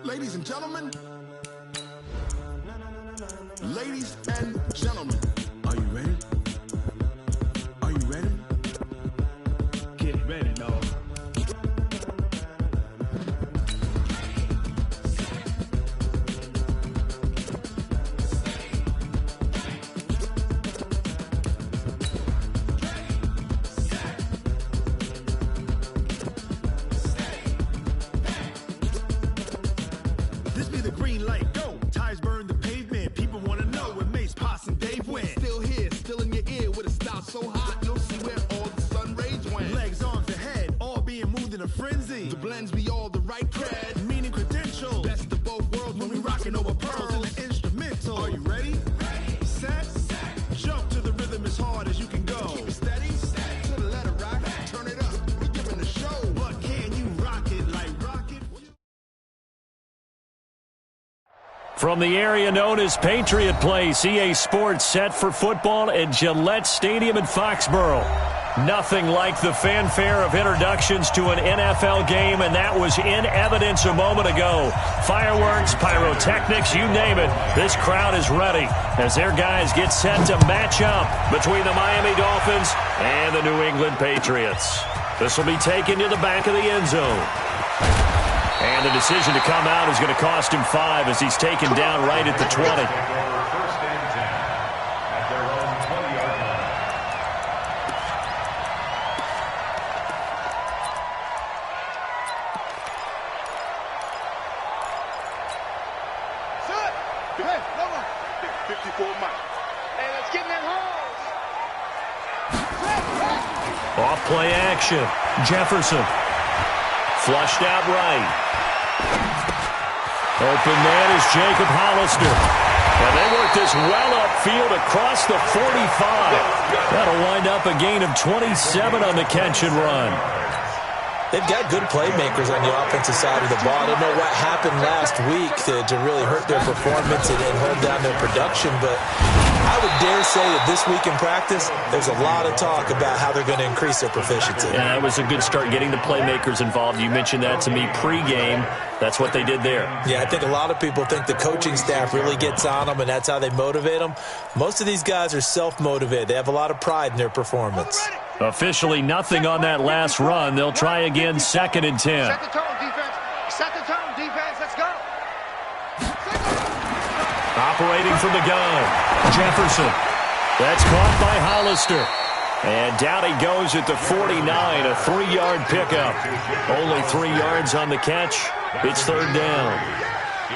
Ladies and gentlemen. Ladies and gentlemen. Are you ready? Are you ready? Get ready, dog. This be the green light, go. Tires burn the pavement. People want to know where Mace, Pops, and Dave went. Still here, still in your ear with a style so hot, you'll see where all the sun rays went. Legs, arms, and head, all being moved in a frenzy. The blends be all the right cred, meaning credentials. Best of both worlds when we rockin' over pearls in the instrumental. Are you ready? Ready. Set. Jump to the rhythm as hard as you can go. Keep it steady. To the letter rock. Turn it up. We giving a show. But can you rock it like rocket? From the area known as Patriot Place, EA Sports set for football at Gillette Stadium in Foxborough. Nothing like the fanfare of introductions to an NFL game, and that was in evidence a moment ago. Fireworks, pyrotechnics, you name it. This crowd is ready as their guys get set to match up between the Miami Dolphins and the New England Patriots. This will be taken to the back of the end zone. And the decision to come out is going to cost him 5 as he's taken down right at the 20. First and 10 at their own 20-yard line. Set. Hey, number 54 Mike. Hey, let's get in that hole. Off play action. Jefferson. Flushed out right. Open man is Jacob Hollister. And they work this well upfield across the 45. That'll wind up a gain of 27 on the catch and run. They've got good playmakers on the offensive side of the ball. I don't know what happened last week to really hurt their performance and hold down their production, but I would dare say that this week in practice, there's a lot of talk about how they're going to increase their proficiency. Yeah, that was a good start getting the playmakers involved. You mentioned that to me pregame. That's what they did there. Yeah, I think a lot of people think the coaching staff really gets on them, and that's how they motivate them. Most of these guys are self-motivated. They have a lot of pride in their performance. Officially nothing on that last run. They'll try again, 2nd and 10. Set the tone, defense. Set the tone, defense. Let's go. Operating from the gun, Jefferson. That's caught by Hollister. And down he goes at the 49, a 3-yard pickup. Only 3 yards on the catch. It's 3rd down.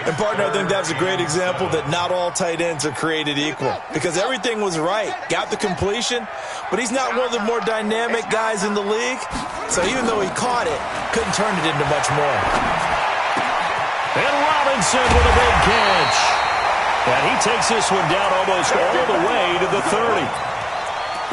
And, partner, I think that's a great example that not all tight ends are created equal because everything was right. Got the completion, but he's not one of the more dynamic guys in the league. So even though he caught it, couldn't turn it into much more. And Robinson with a big catch. And he takes this one down almost all the way to the 30.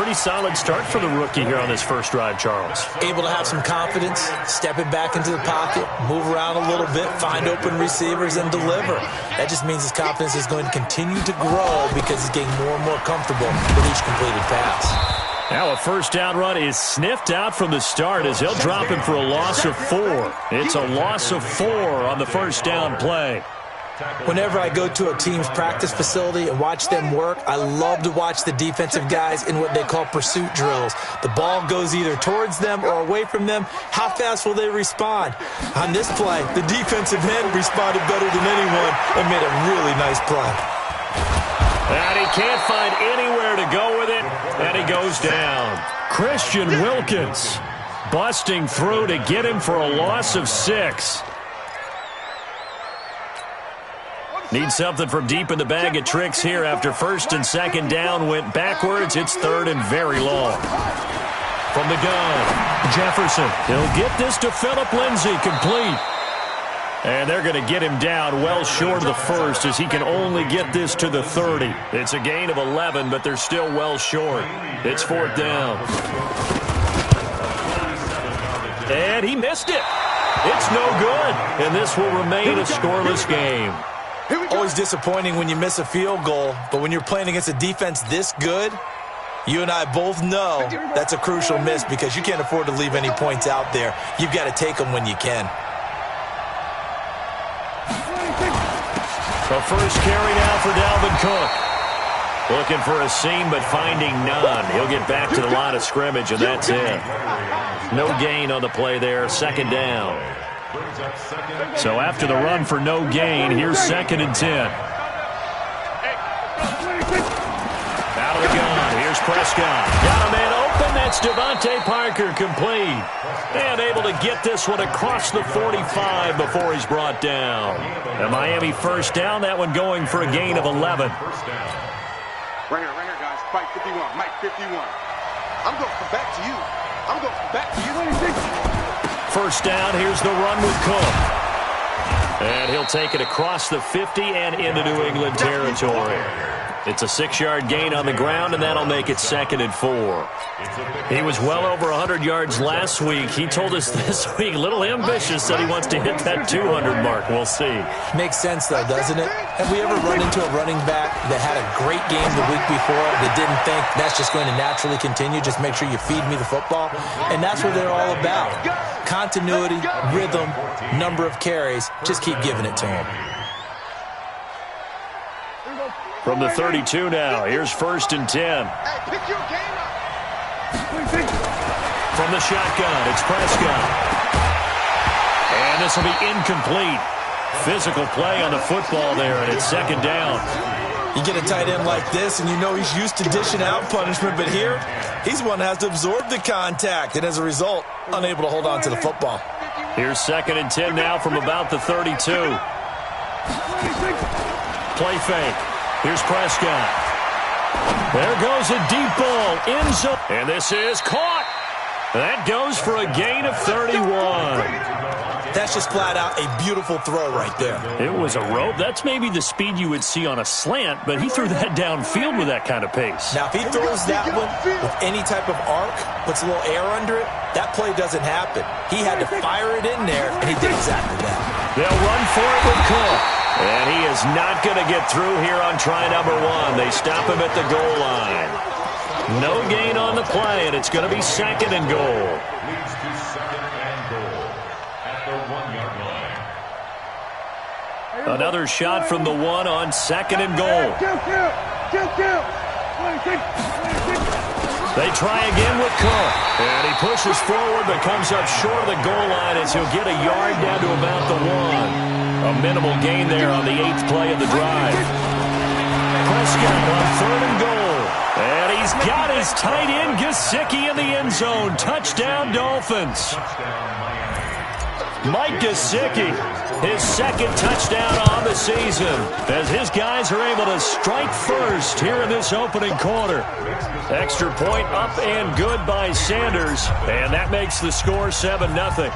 Pretty solid start for the rookie here on this first drive, Charles. Able to have some confidence, stepping back into the pocket, move around a little bit, find open receivers, and deliver. That just means his confidence is going to continue to grow because he's getting more and more comfortable with each completed pass. Now a first down run is sniffed out from the start as he'll drop him for a loss of 4. It's a loss of 4 on the first down play. Whenever I go to a team's practice facility and watch them work, I love to watch the defensive guys in what they call pursuit drills. The ball goes either towards them or away from them. How fast will they respond? On this play, the defensive end responded better than anyone and made a really nice play. And he can't find anywhere to go with it, and he goes down. Christian Wilkins busting through to get him for a loss of 6. Need something from deep in the bag of tricks here after 1st and 2nd down went backwards. It's 3rd and very long. From the gun, Jefferson. He'll get this to Phillip Lindsay, complete. And they're going to get him down well short of the 1st as he can only get this to the 30. It's a gain of 11, but they're still well short. It's 4th down. And he missed it. It's no good, and this will remain a scoreless game. Always disappointing when you miss a field goal, but when you're playing against a defense this good, you and I both know that's a crucial miss because you can't afford to leave any points out there. You've got to take them when you can. The first carry now for Dalvin Cook. Looking for a seam, but finding none. He'll get back to the line of scrimmage, and that's it. No gain on the play there, second down. So after the run for no gain, here's 2nd and 10. Out of the gun, here's Prescott. Got a man open, that's Devontae Parker, complete. And able to get this one across the 45 before he's brought down. A Miami first down, that one going for a gain of 11. Right here, guys. Fight 51. Mike 51. I'm going to come back to you. I'm going to come back to you. First down, here's the run with Cook. And he'll take it across the 50 and into New England territory. It's a 6-yard gain on the ground, and that'll make it 2nd and 4. He was well over 100 yards last week. He told us this week, a little ambitious, said he wants to hit that 200 mark. We'll see. Makes sense, though, doesn't it? Have we ever run into a running back that had a great game the week before that didn't think that's just going to naturally continue? Just make sure you feed me the football. And that's what they're all about. Continuity, rhythm, number of carries. Just keep giving it to him. From the 32 now, here's 1st and 10. From the shotgun, it's Prescott. And this will be incomplete. Physical play on the football there, and it's 2nd down. You get a tight end like this, and you know he's used to dishing out punishment, but here, he's one that has to absorb the contact, and as a result, unable to hold on to the football. Here's 2nd and 10 now from about the 32. Play fake. Here's Prescott. There goes a deep ball. End zone. And this is caught. That goes for a gain of 31. That's just flat out a beautiful throw right there. It was a rope. That's maybe the speed you would see on a slant, but he threw that downfield with that kind of pace. Now, if he throws that one with any type of arc, puts a little air under it, that play doesn't happen. He had to fire it in there, and he did exactly that. They'll run for it with Cook. And he is not going to get through here on try number 1. They stop him at the goal line. No gain on the play, and it's going to be 2nd and goal. Leads to 2nd and goal at the 1-yard line. Another shot from the 1 on 2nd and goal. They try again with Cook. And he pushes forward but comes up short of the goal line as he'll get a yard down to about the 1. A minimal gain there on the 8th play of the drive. Prescott on 3rd and goal. And he's got his tight end Gesicki in the end zone. Touchdown, Dolphins. Mike Gesicki, his 2nd touchdown on the season, as his guys are able to strike first here in this opening quarter. Extra point up and good by Sanders, and that makes the score 7-0.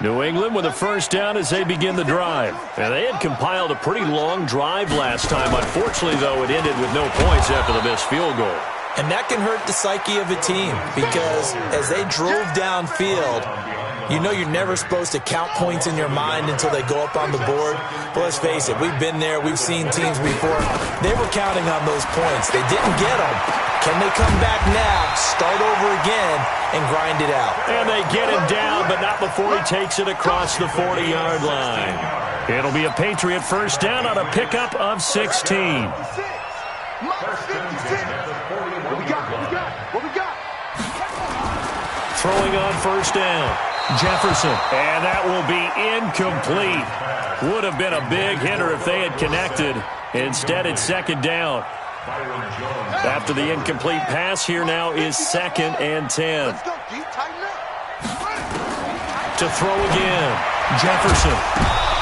New England with a first down as they begin the drive. And they had compiled a pretty long drive last time. Unfortunately, though, it ended with no points after the missed field goal. And that can hurt the psyche of a team because as they drove downfield, you know you're never supposed to count points in your mind until they go up on the board. But let's face it, we've been there. We've seen teams before. They were counting on those points. They didn't get them. Can they come back now, start over again, and grind it out? And they get him down, but not before he takes it across the 40-yard line. It'll be a Patriot first down on a pickup of 16. Throwing on first down. Jefferson. And that will be incomplete. Would have been a big hitter if they had connected. Instead, it's 2nd down. After the incomplete pass, here now is 2nd and 10. To throw again. Jefferson.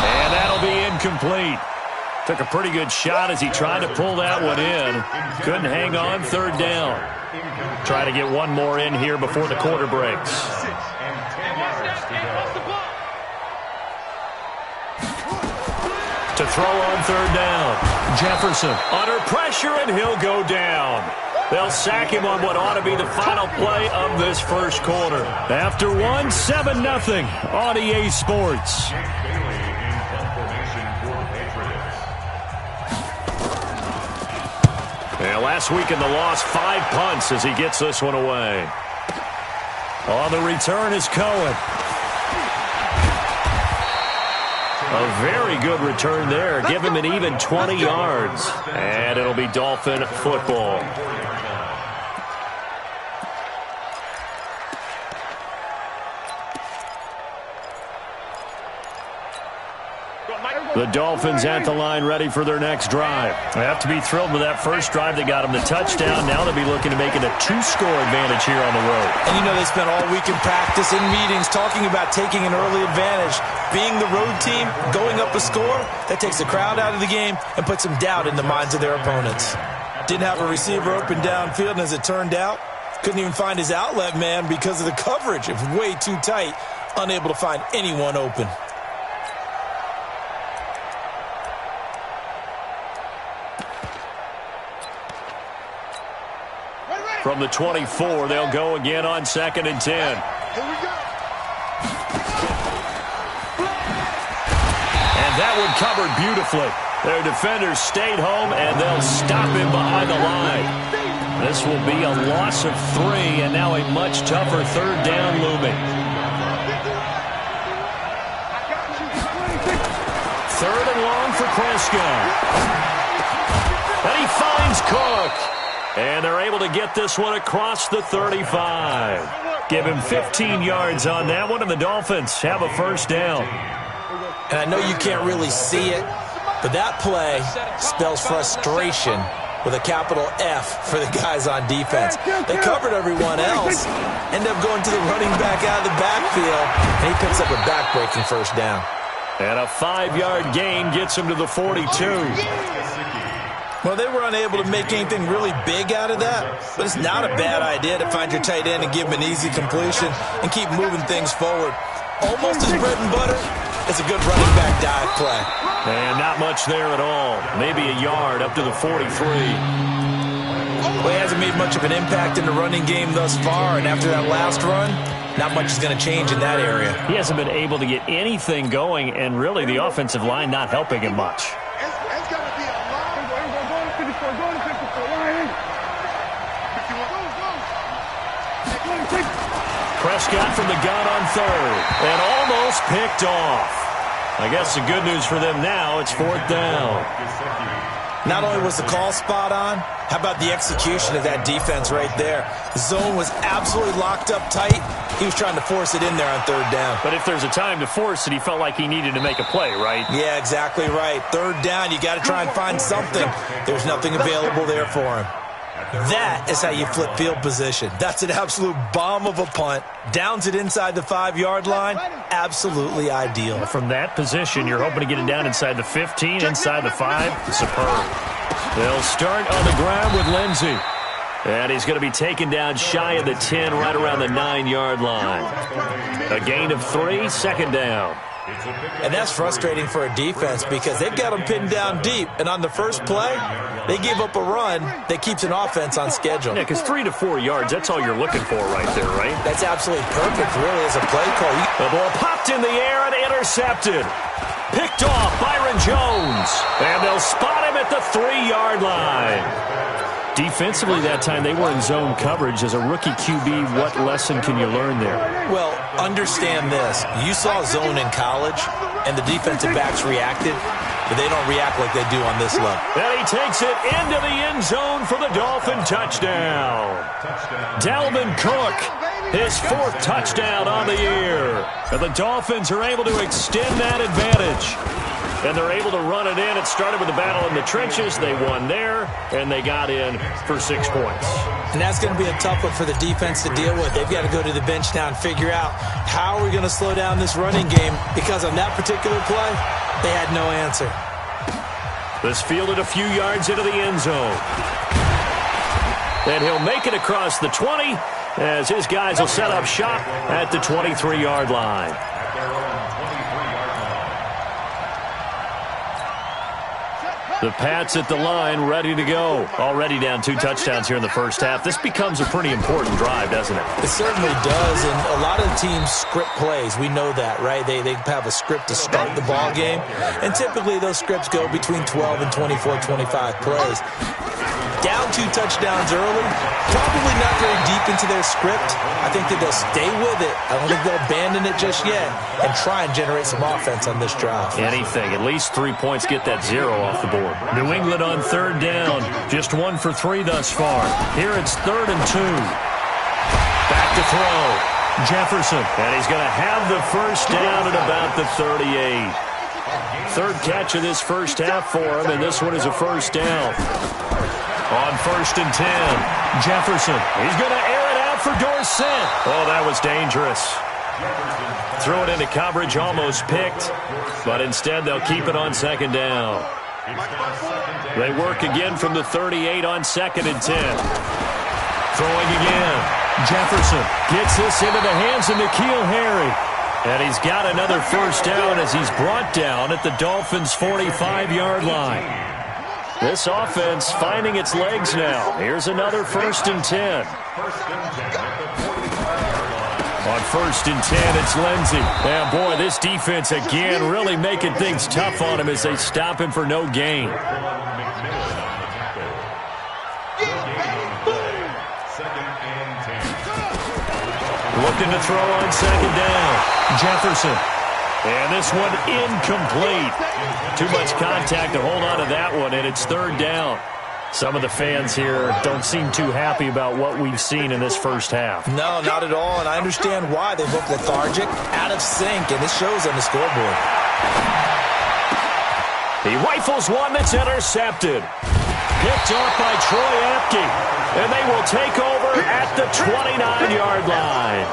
And that'll be incomplete. Took a pretty good shot as he tried to pull that one in. Couldn't hang on, 3rd down. Try to get one more in here before the quarter breaks. To throw on 3rd down. Jefferson under pressure, and he'll go down. They'll sack him on what ought to be the final play of this first quarter. After 7-0 on EA Sports. And last week in the loss, 5 punts as he gets this one away. On the return is Cohen. A very good return there. Give him an even 20 yards. And it'll be Dolphin football. The Dolphins at the line ready for their next drive. They have to be thrilled with that first drive that got them the touchdown. Now they'll be looking to make it a 2-score advantage here on the road. And you know they spent all week in practice, in meetings, talking about taking an early advantage. Being the road team, going up a score, that takes the crowd out of the game and puts some doubt in the minds of their opponents. Didn't have a receiver open downfield, and as it turned out, couldn't even find his outlet man because of the coverage. It was way too tight, unable to find anyone open. From the 24, they'll go again on 2nd and 10. Here we go. And that one covered beautifully. Their defenders stayed home, and they'll stop him behind the line. This will be a loss of 3, and now a much tougher 3rd down looming. 3rd and long for Prescott. And he finds Cook. And they're able to get this one across the 35. Give him 15 yards on that one, and the Dolphins have a first down. And I know you can't really see it, but that play spells frustration with a capital F for the guys on defense. They covered everyone else, end up going to the running back out of the backfield, and he picks up a back-breaking first down. And a 5-yard gain gets him to the 42. Well, they were unable to make anything really big out of that, but it's not a bad idea to find your tight end and give him an easy completion and keep moving things forward. Almost as bread and butter as a good running back dive play. And not much there at all. Maybe a yard up to the 43. Well, he hasn't made much of an impact in the running game thus far, and after that last run, not much is going to change in that area. He hasn't been able to get anything going, and really the offensive line not helping him much. It's going to be a long. Prescott from the gun on 3rd, and almost picked off. I guess the good news for them now, it's 4th down. Not only was the call spot on, how about the execution of that defense right there? The zone was absolutely locked up tight. He was trying to force it in there on 3rd down. But if there's a time to force it, he felt like he needed to make a play, right? Yeah, exactly right. 3rd down, you got to try and find something. There's nothing available there for him. That is how you flip field position. That's an absolute bomb of a punt. Downs it inside the 5-yard line. Absolutely ideal. From that position, you're hoping to get it down inside the 15, inside the 5. Superb. They'll start on the ground with Lindsey. And he's going to be taken down shy of the 10, right around the 9-yard line. A gain of 3, 2nd down. And that's frustrating for a defense because they've got them pinned down deep. And on the first play, they give up a run that keeps an offense on schedule. Yeah, because 3 to 4 yards, that's all you're looking for right there, right? That's absolutely perfect, really, as a play call. The ball popped in the air and intercepted. Picked off Byron Jones. And they'll spot him at the 3-yard line. Defensively that time, they were in zone coverage. As a rookie QB, what lesson can you learn there? Well, understand this. You saw zone in college, and the defensive backs reacted, but they don't react like they do on this level. And he takes it into the end zone for the Dolphin touchdown. Dalvin Cook, his 4th touchdown on the year. And the Dolphins are able to extend that advantage. And they're able to run it in. It started with a battle in the trenches. They won there, and they got in for 6 points. And that's going to be a tough one for the defense to deal with. They've got to go to the bench now and figure out how are we going to slow down this running game, because on that particular play, they had no answer. This fielded a few yards into the end zone. And he'll make it across the 20 as his guys will set up shop at the 23-yard line. The Pats at the line, ready to go. Already down 2 touchdowns here in the first half. This becomes a pretty important drive, doesn't it? It certainly does, and a lot of teams script plays. We know that, right? They have a script to start the ball game, and typically those scripts go between 12 and 24, 25 plays. down 2 touchdowns early, probably not very deep into their script. I think that they'll stay with it. I don't think they'll abandon it just yet and try and generate some offense on this drive. Anything. At least 3 points, get that 0 off the board. New England on 3rd down. Just 1 for 3 thus far. Here it's 3rd and 2. Back to throw. Jefferson. And he's going to have the first down at about the 38. 3rd catch of this first half for him, and this one is a first down. On 1st and 10, Jefferson. He's going to air it out for Dorsett. Oh, that was dangerous. Threw it into coverage, almost picked, but instead they'll keep it on 2nd down. They work again from the 38 on 2nd and 10. Throwing again. Jefferson gets this into the hands of N'Keal Harry. And he's got another first down as he's brought down at the Dolphins' 45-yard line. This offense finding its legs now. Here's another 1st and 10. On 1st and 10, it's Lindsey. And boy, this defense again really making things tough on him as they stop him for no gain. Looking to throw on 2nd down. Jefferson. And this one incomplete. Too much contact to hold on to that one, and it's 3rd down. Some of the fans here don't seem too happy about what we've seen in this first half. No, not at all, and I understand why. They look lethargic, out of sync, and it shows on the scoreboard. He rifles one that's intercepted. Picked off by Troy Apke, and they will take over at the 29-yard line.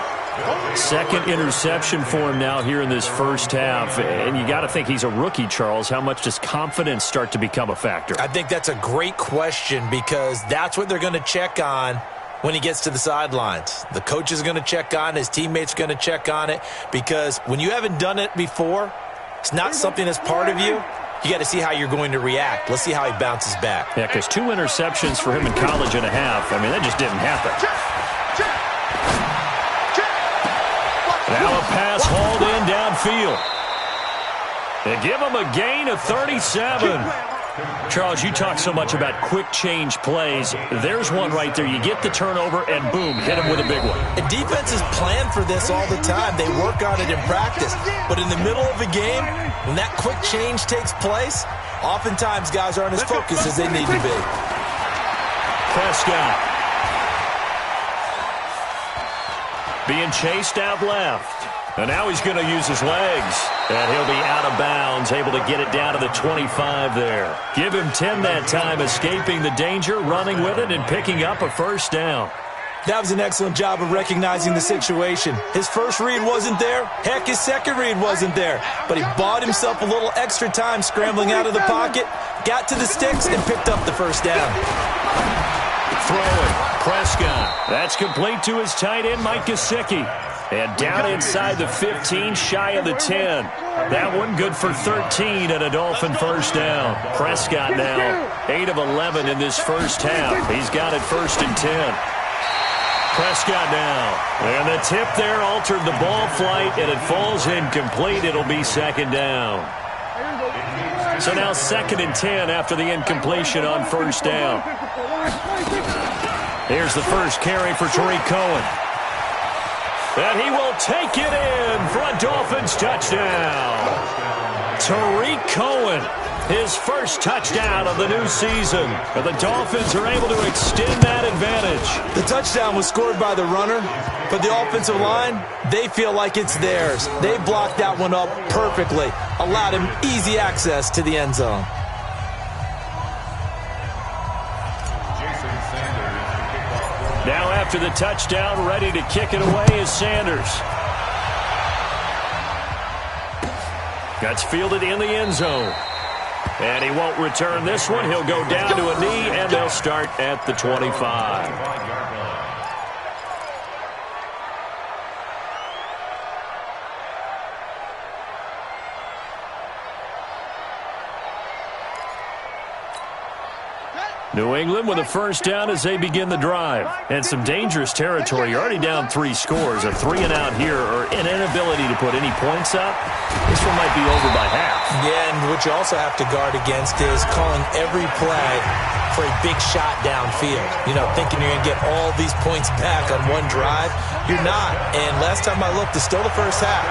2nd interception for him now here in this first half. And you got to think he's a rookie, Charles. How much does confidence start to become a factor? I think that's a great question because that's what they're going to check on when he gets to the sidelines. The coach is going to check on it. His teammates are going to check on it because when you haven't done it before, it's not something that's part of you. You got to see how you're going to react. Let's see how he bounces back. Yeah, because 2 interceptions for him in college and a half. I mean, that just didn't happen. Now a pass hauled in downfield. They give him a gain of 37. Charles, you talk so much about quick change plays. There's one right there. You get the turnover, and boom, hit him with a big one. And defenses plan for this all the time. They work on it in practice. But in the middle of a game, when that quick change takes place, oftentimes guys aren't as focused as they need to be. Prescott. Being chased out left. And now he's going to use his legs. And he'll be out of bounds, able to get it down to the 25 there. Give him 10 that time, escaping the danger, running with it, and picking up a first down. That was an excellent job of recognizing the situation. His first read wasn't there. Heck, his second read wasn't there. But he bought himself a little extra time scrambling out of the pocket, got to the sticks, and picked up the first down. Throwing. Prescott. That's complete to his tight end, Mike Gesicki. And down inside the 15, shy of the 10. That one good for 13 and a Dolphin first down. Prescott now 8 of 11 in this first half. He's got it 1st and 10. Prescott now. And the tip there altered the ball flight, and it falls incomplete. It'll be 2nd down. So now 2nd and 10 after the incompletion on first down. Here's the first carry for Tariq Cohen. And he will take it in for a Dolphins touchdown. Tariq Cohen, his first touchdown of the new season. And the Dolphins are able to extend that advantage. The touchdown was scored by the runner, but the offensive line, they feel like it's theirs. They blocked that one up perfectly, allowed him easy access to the end zone. Now after the touchdown, ready to kick it away is Sanders. That's fielded in the end zone. And he won't return this one. He'll go down to a knee, and they'll start at the 25. New England with a first down as they begin the drive. And some dangerous territory. You're already down 3 scores. A 3 and out here or an inability to put any points up. This one might be over by half. Yeah, and what you also have to guard against is calling every play for a big shot downfield. You know, thinking you're going to get all these points back on one drive. You're not. And last time I looked, it's still the first half.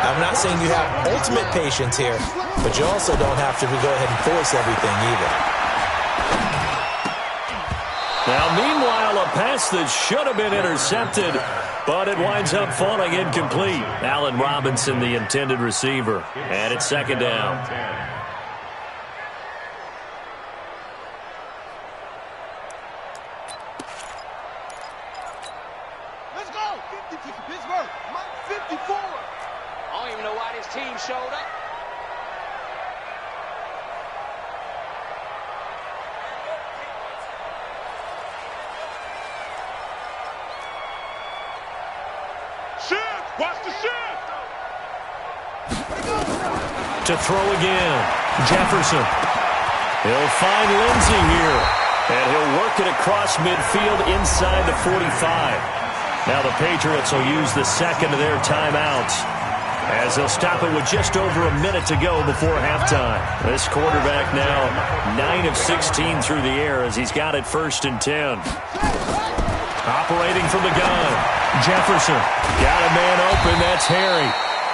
I'm not saying you have ultimate patience here, but you also don't have to go ahead and force everything either. Now, meanwhile, a pass that should have been intercepted, but it winds up falling incomplete. Allen Robinson, the intended receiver. And it's second down. Let's go! 50 to Pittsburgh. Mike 54. I don't even know why this team showed up. Shift! Watch the shift! To throw again. Jefferson. He'll find Lindsey here. And he'll work it across midfield inside the 45. Now the Patriots will use the second of their timeouts as they'll stop it with just over a minute to go before halftime. This quarterback now 9 of 16 through the air as he's got it 1st and 10. Operating from the gun. Jefferson. Got a man open. That's Harry.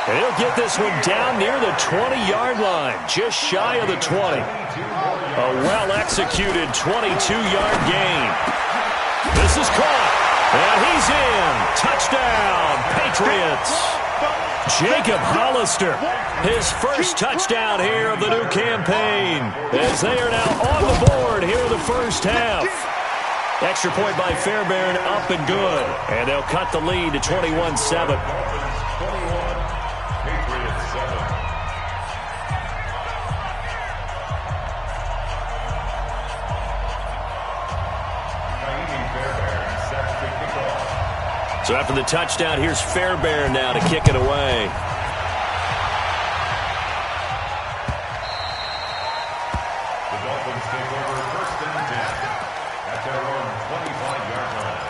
And he'll get this one down near the 20-yard line. Just shy of the 20. A well-executed 22-yard gain. This is caught. And he's in. Touchdown, Patriots. Jacob Hollister. His first touchdown here of the new campaign. As they are now on the board here in the first half. Extra point by Fairbairn, up and good. And they'll cut the lead to 21-7. So after the touchdown, here's Fairbairn now to kick it away. The Dolphins take over 1st and 10 at their own 25-yard line.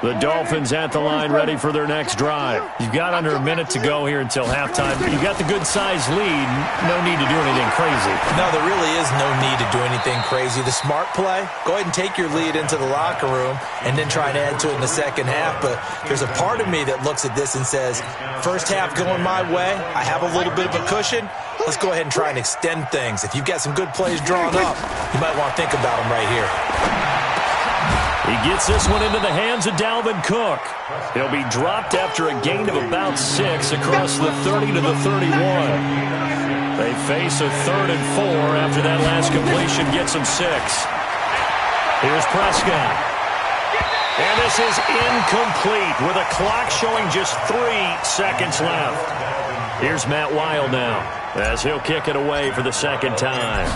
The Dolphins at the line ready for their next drive. You've got under a minute to go here until halftime. You've got the good-sized lead. No need to do anything crazy. No, there really is no need to do anything crazy. The smart play, go ahead and take your lead into the locker room and then try and add to it in the second half. But there's a part of me that looks at this and says, first half going my way, I have a little bit of a cushion. Let's go ahead and try and extend things. If you've got some good plays drawn up, you might want to think about them right here. He gets this one into the hands of Dalvin Cook. He'll be dropped after a gain of about 6 across the 30 to the 31. They face a 3rd and 4 after that last completion gets them 6. Here's Prescott. And this is incomplete with a clock showing just 3 seconds left. Here's Matt Wild now as he'll kick it away for the second time.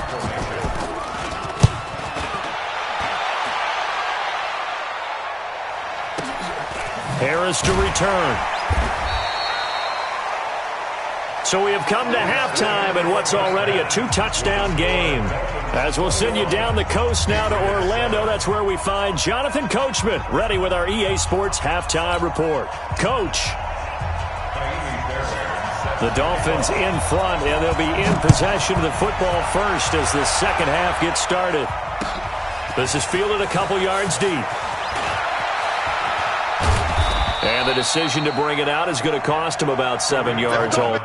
Harris to return. So we have come to halftime in what's already a 2-touchdown game. As we'll send you down the coast now to Orlando, that's where we find Jonathan Coachman, ready with our EA Sports halftime report. Coach. The Dolphins in front, and they'll be in possession of the football first as the second half gets started. This is fielded a couple yards deep. And the decision to bring it out is going to cost him about 7 yards home.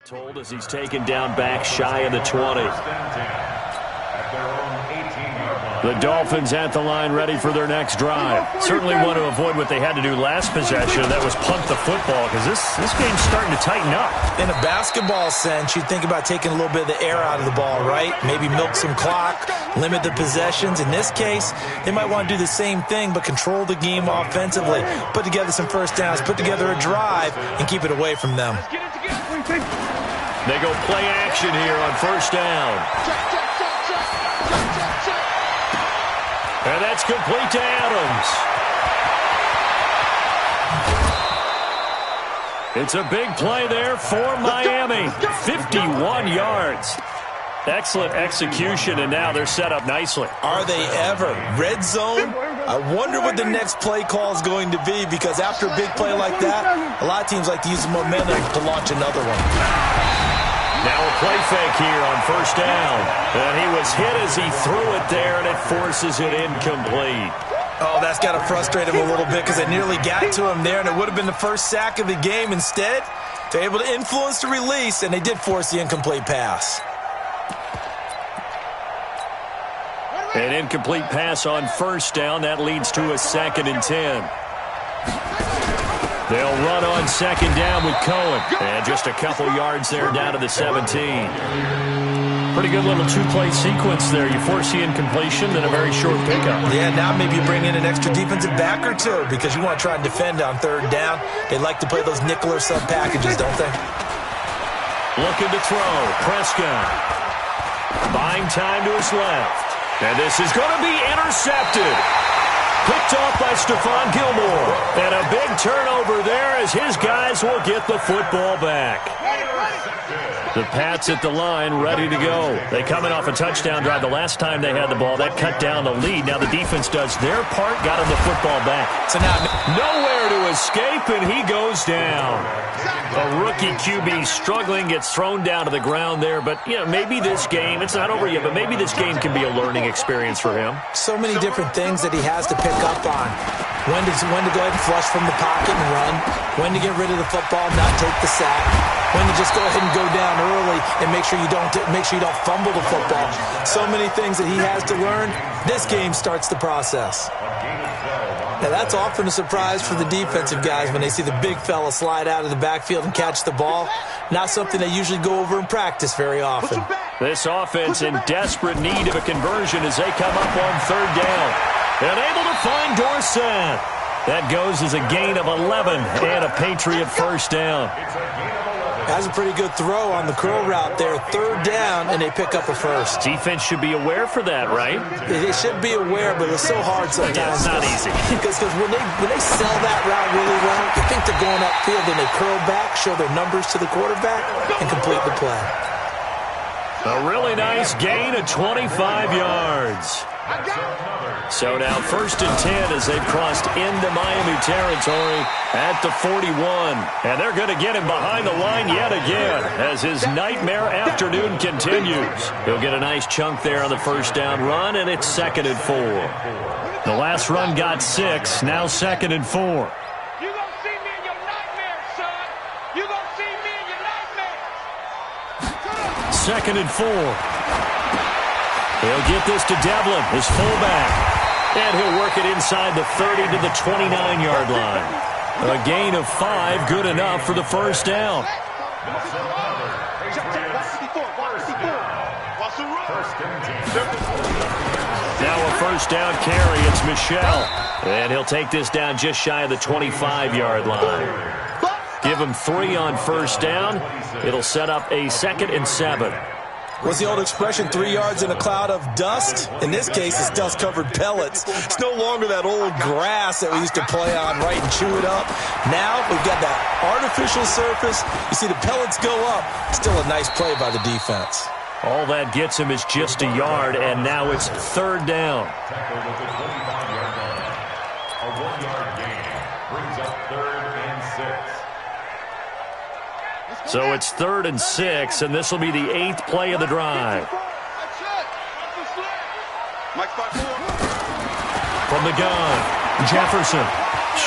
told as he's taken down back shy of the 20. The Dolphins at the line ready for their next drive. Certainly want to avoid what they had to do last possession, and that was punt the football, because this game's starting to tighten up. In a basketball sense, you think about taking a little bit of the air out of the ball, right? Maybe milk some clock, limit the possessions. In this case, they might want to do the same thing, but control the game offensively. Put together some first downs, put together a drive, and keep it away from them. They go play action here on first down. And that's complete to Adams. It's a big play there for Miami. 51 yards. Excellent execution, and now they're set up nicely. Are they ever? Red zone? I wonder what the next play call is going to be, because after a big play like that, a lot of teams like to use the momentum to launch another one. Now a play fake here on first down. And he was hit as he threw it there, and it forces it incomplete. Oh, that's got to frustrate him a little bit, because they nearly got to him there, and it would have been the first sack of the game. Instead, they're able to influence the release, and they did force the incomplete pass. An incomplete pass on first down. That leads to a 2nd and 10. They'll run on second down with Cohen. And just a couple yards there down to the 17. Pretty good little two-play sequence there. You force the incompletion, then a very short pickup. Yeah, now maybe you bring in an extra defensive back or two, because you want to try and defend on third down. They like to play those nickel or sub packages, don't they? Looking to throw. Prescott. Buying time to his left. And this is going to be intercepted. Picked off by Stephon Gilmore. And a big turnover there as his guys will get the football back. The Pats at the line ready to go. They coming off a touchdown drive the last time they had the ball. That cut down the lead. Now the defense does their part, got him the football back. So now nowhere to escape, and he goes down. A rookie QB struggling, gets thrown down to the ground there. But, you know, maybe this game, it's not over yet, but maybe this game can be a learning experience for him. So many different things that he has to pick up on. When to go ahead and flush from the pocket and run. When to get rid of the football, not take the sack. When to just go ahead and go down early and make sure you don't fumble the football. So many things that he has to learn. This game starts the process. Now that's often a surprise for the defensive guys when they see the big fella slide out of the backfield and catch the ball. Not something they usually go over in practice very often. This offense in desperate need of a conversion as they come up on third down. And able to find Dorsett. That goes as a gain of 11 and a Patriot first down. That's a pretty good throw on the curl route there. Third down, and they pick up a first. Defense should be aware for that, right? They should be aware, but it's so hard sometimes. Yeah, it's not easy. Because when they sell that route really well, you think they're going upfield, then they curl back, show their numbers to the quarterback, and complete the play. A really nice gain of 25 yards. So now 1st and 10 as they've crossed into Miami territory at the 41. And they're going to get him behind the line yet again as his nightmare afternoon continues. He'll get a nice chunk there on the first down run, and it's 2nd and 4. The last run got 6, now 2nd and 4. You're going to see me in your nightmares, son. You're going to see me in your nightmares. 2nd and 4. He'll get this to Devlin, his fullback. And he'll work it inside the 30 to the 29-yard line. A gain of 5, good enough for the first down. Now a first down carry, it's Michel. And he'll take this down just shy of the 25-yard line. Give him 3 on first down. It'll set up a 2nd and 7. What's the old expression, 3 yards in a cloud of dust? In this case, it's dust-covered pellets. It's no longer that old grass that we used to play on, right, and chew it up. Now we've got that artificial surface. You see the pellets go up. Still a nice play by the defense. All that gets him is just a yard, and now it's 3rd down. Tackled at the 25-yard line. A 1-yard gain brings up 3rd and 6. So it's 3rd and 6, and this will be the 8th play of the drive. From the gun, Jefferson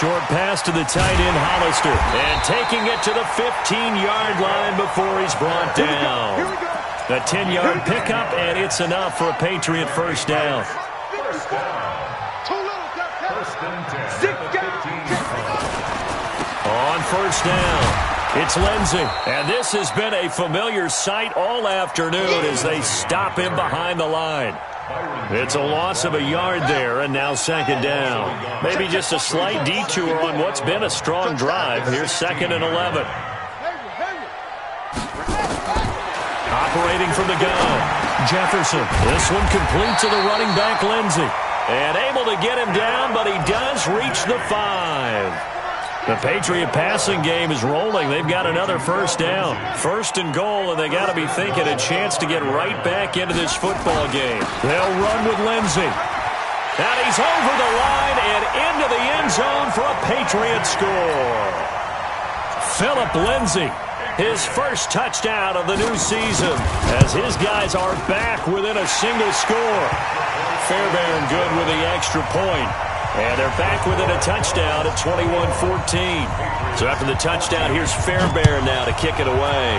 Short pass to the tight end, Hollister. And taking it to the 15-yard line before he's brought down. A 10-yard pickup, and it's enough for a Patriot first down. On first down, it's Lindsey. And this has been a familiar sight all afternoon as they stop him behind the line. It's a loss of a yard there, and now second down. Maybe just a slight detour on what's been a strong drive. Here's 2nd and 11. Operating from the gun, Jefferson. This one complete to the running back, Lindsey. And able to get him down, but he does reach the 5. The Patriot passing game is rolling. They've got another first down. 1st and goal, and they got to be thinking a chance to get right back into this football game. They'll run with Lindsey. And he's over the line and into the end zone for a Patriot score. Philip Lindsey, his first touchdown of the new season, as his guys are back within a single score. Fairbairn good with the extra point. And they're back within a touchdown at 21-14. So after the touchdown, here's Fairbairn now to kick it away.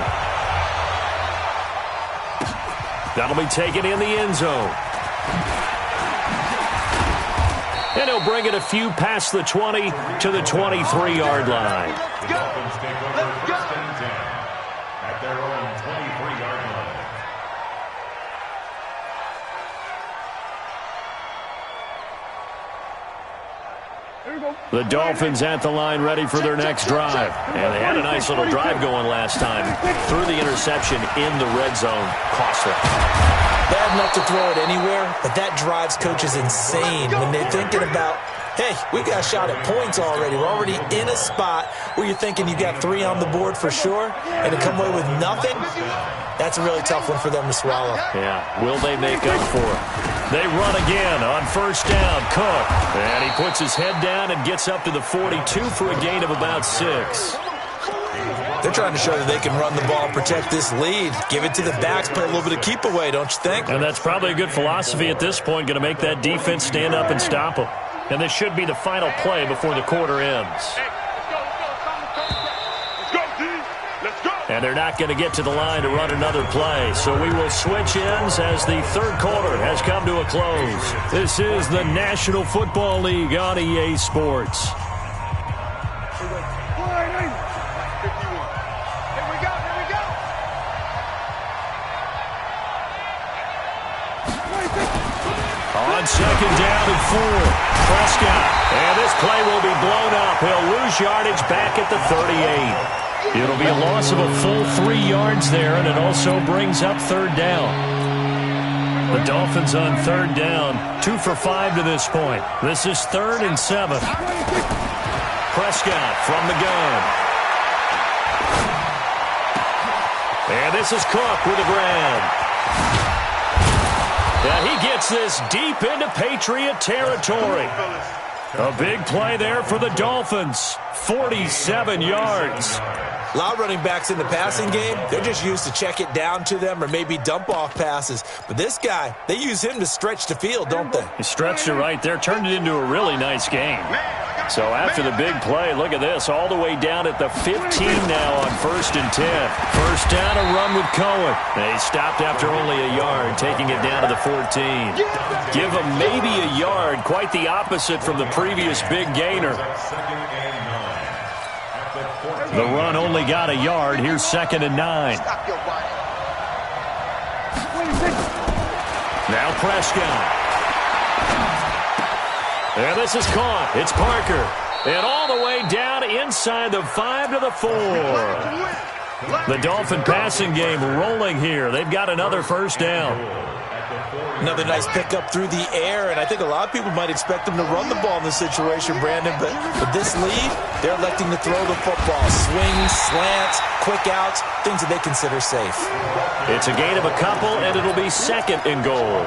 That'll be taken in the end zone. And he'll bring it a few past the 20 to the 23-yard line. The Dolphins take over 1st and 10 at their own 23-yard line. The Dolphins at the line ready for their next drive. And they had a nice little drive going last time. Threw the interception in the red zone. Costly. Bad enough to throw it anywhere, but that drives coaches insane when they're thinking about, hey, we got a shot at points already. We're already in a spot where you're thinking you got 3 on the board for sure, and to come away with nothing, that's a really tough one for them to swallow. Yeah, will they make up for it? They run again on first down. Cook, and he puts his head down and gets up to the 42 for a gain of about 6. They're trying to show that they can run the ball and protect this lead. Give it to the backs, play a little bit of keep away, don't you think? And that's probably a good philosophy at this point, going to make that defense stand up and stop them. And this should be the final play before the quarter ends. And they're not going to get to the line to run another play. So we will switch ends as the third quarter has come to a close. This is the National Football League on EA Sports. On second down and 4, Prescott. And this play will be blown up. He'll lose yardage back at the 38. It'll be a loss of a full 3 yards there, and it also brings up third down. The Dolphins on third down, 2 for 5 to this point. This is 3rd and 7. Prescott from the gun. And this is Cook with a grab. And he gets this deep into Patriot territory. A big play there for the Dolphins. 47 yards. A lot of running backs in the passing game, they're just used to check it down to them or maybe dump off passes. But this guy, they use him to stretch the field, don't they? He stretched it right there, turned it into a really nice game. So after the big play, look at this, all the way down at the 15 now on 1st and 10. First down, a run with Cohen. They stopped after only a yard, taking it down to the 14. Give them maybe a yard, quite the opposite from the previous big gainer. The run only got a yard. Here's 2nd and 9. Now Prescott. And this is caught. It's Parker. And all the way down inside the 5 to the 4. The Dolphin passing game rolling here. They've got another first down. Another nice pickup through the air, and I think a lot of people might expect them to run the ball in this situation, Brandon, but with this lead, they're electing to throw the football. Swings, slants, quick outs, things that they consider safe. It's a gain of a couple, and it'll be 2nd and goal.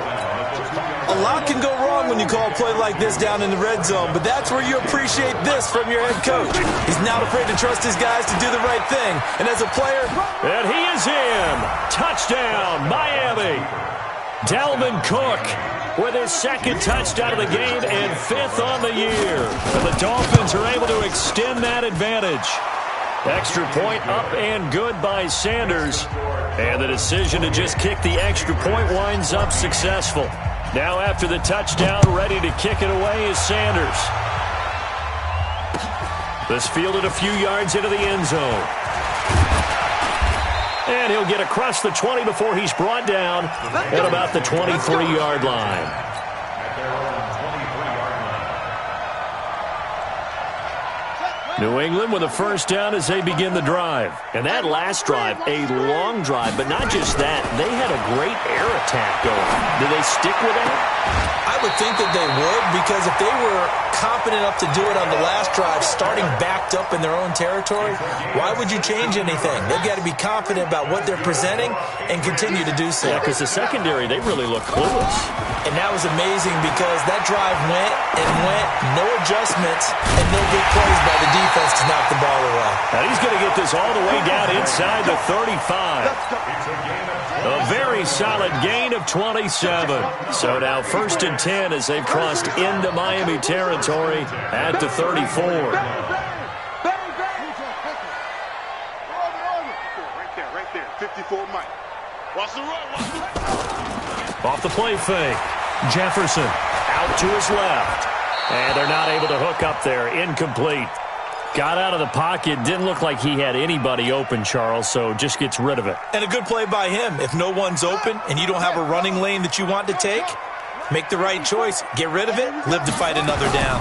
A lot can go wrong when you call a play like this down in the red zone, but that's where you appreciate this from your head coach. He's not afraid to trust his guys to do the right thing, and as a player... And he is in! Touchdown, Miami! Dalvin Cook with his second touchdown of the game and 5th on the year. And the Dolphins are able to extend that advantage. Extra point up and good by Sanders. And the decision to just kick the extra point winds up successful. Now after the touchdown, ready to kick it away is Sanders. This fielded a few yards into the end zone. And he'll get across the 20 before he's brought down at about the 23-yard line. New England with a first down as they begin the drive. And that last drive, a long drive, but not just that. They had a great air attack going. Do they stick with that? I would think that they would, because if they were confident enough to do it on the last drive, starting backed up in their own territory, why would you change anything? They've got to be confident about what they're presenting and continue to do so. Yeah, because the secondary, they really look clueless. And that was amazing because that drive went and went, no adjustments, and no big plays by the defense to knock the ball away. And he's going to get this all the way down inside the 35. A very solid gain of 27. So now 1st and 10 as they've crossed into Miami territory at the 34. Right there. 54 Mike. Watch the run. Off the play fake. Jefferson out to his left. And they're not able to hook up there. Incomplete. Got out of the pocket. Didn't look like he had anybody open, Charles, so just gets rid of it. And a good play by him. If no one's open and you don't have a running lane that you want to take, make the right choice. Get rid of it. Live to fight another down.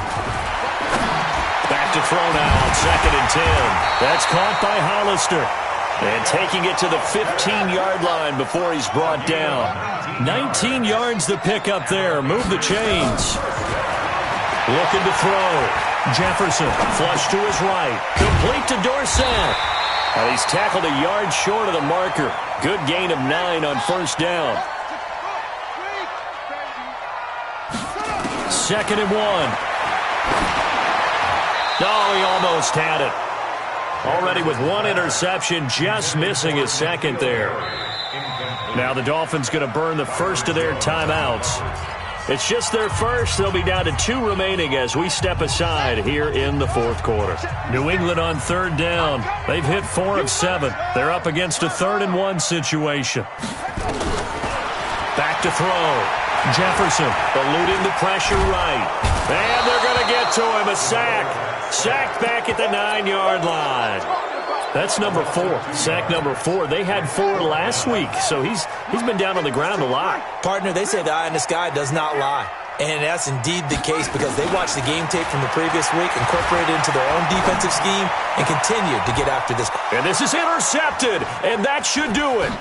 Back to throw now on 2nd and 10. That's caught by Hollister. And taking it to the 15-yard line before he's brought down. 19 yards to pick up there. Move the chains. Looking to throw. Jefferson flush to his right. Complete to Dorsett. And he's tackled a yard short of the marker. Good gain of 9 on 1st down. 2nd and 1. Oh, he almost had it. Already with 1 interception, just missing his 2nd there. Now the Dolphins going to burn the first of their timeouts. It's just their first. They'll be down to 2 remaining as we step aside here in the 4th quarter. New England on 3rd down. They've hit 4 of 7. They're up against a 3rd and 1 situation. Back to throw. Jefferson eluding the pressure right. And they're going to get to him. A sack. Sacked back at the 9-yard line. That's number 4. Sack number 4. They had 4 last week, so he's been down on the ground a lot. Partner, they say the eye in the sky does not lie. And that's indeed the case because they watched the game tape from the previous week, incorporated it into their own defensive scheme, and continued to get after this. And this is intercepted, and that should do it.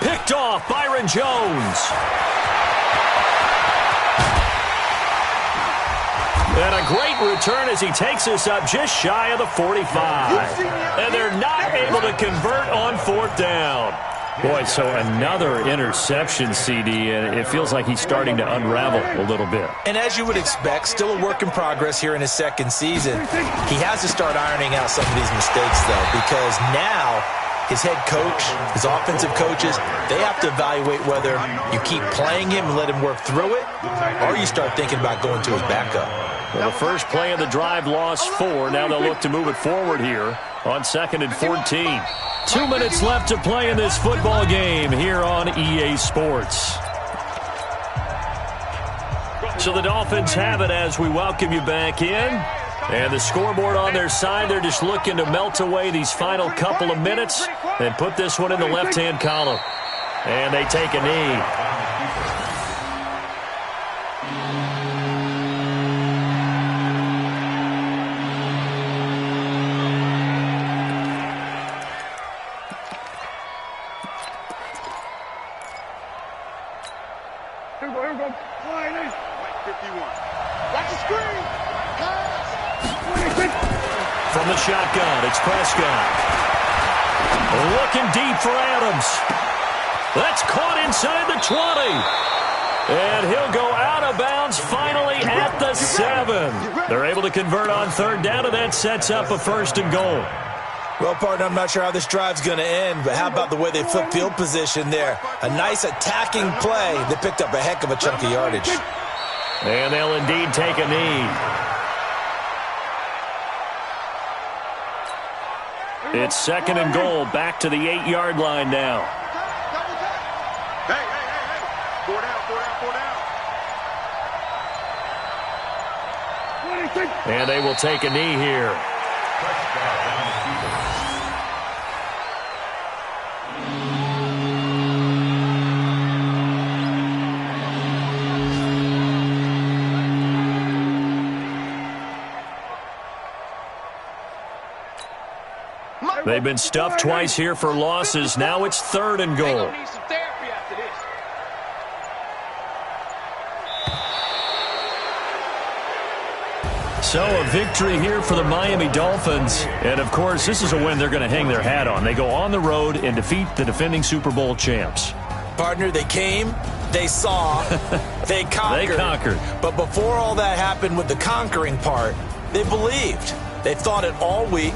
Picked off Byron Jones. And a great return as he takes us up just shy of the 45. And they're not able to convert on 4th down. Boy, so another interception, CD, and it feels like he's starting to unravel a little bit. And as you would expect, still a work in progress here in his 2nd season. He has to start ironing out some of these mistakes, though, because now his head coach, his offensive coaches, they have to evaluate whether you keep playing him and let him work through it, or you start thinking about going to his backup. Well, the first play of the drive lost 4. Now they'll look to move it forward here on 2nd and 14. 2 minutes left to play in this football game here on EA Sports. So the Dolphins have it as we welcome you back in. And the scoreboard on their side, they're just looking to melt away these final couple of minutes and put this one in the left-hand column. And they take a knee. Here we go. Mike 51. Watch the screen. From the shotgun, it's Prescott. Looking deep for Adams. That's caught inside the 20. And he'll go out of bounds finally at the 7. They're able to convert on 3rd down, and that sets up a 1st and goal. Well, partner, I'm not sure how this drive's going to end, but how about the way they flip field position there? A nice attacking play that picked up a heck of a chunk of yardage. And they'll indeed take a knee. It's 2nd and goal, back to the 8-yard line now. Hey. 4 down. And they will take a knee here. They've been stuffed twice here for losses. Now it's 3rd and goal. So a victory here for the Miami Dolphins. And, of course, this is a win they're going to hang their hat on. They go on the road and defeat the defending Super Bowl champs. Partner, they came, they saw, they conquered. They conquered. But before all that happened with the conquering part, they believed. They thought it all week.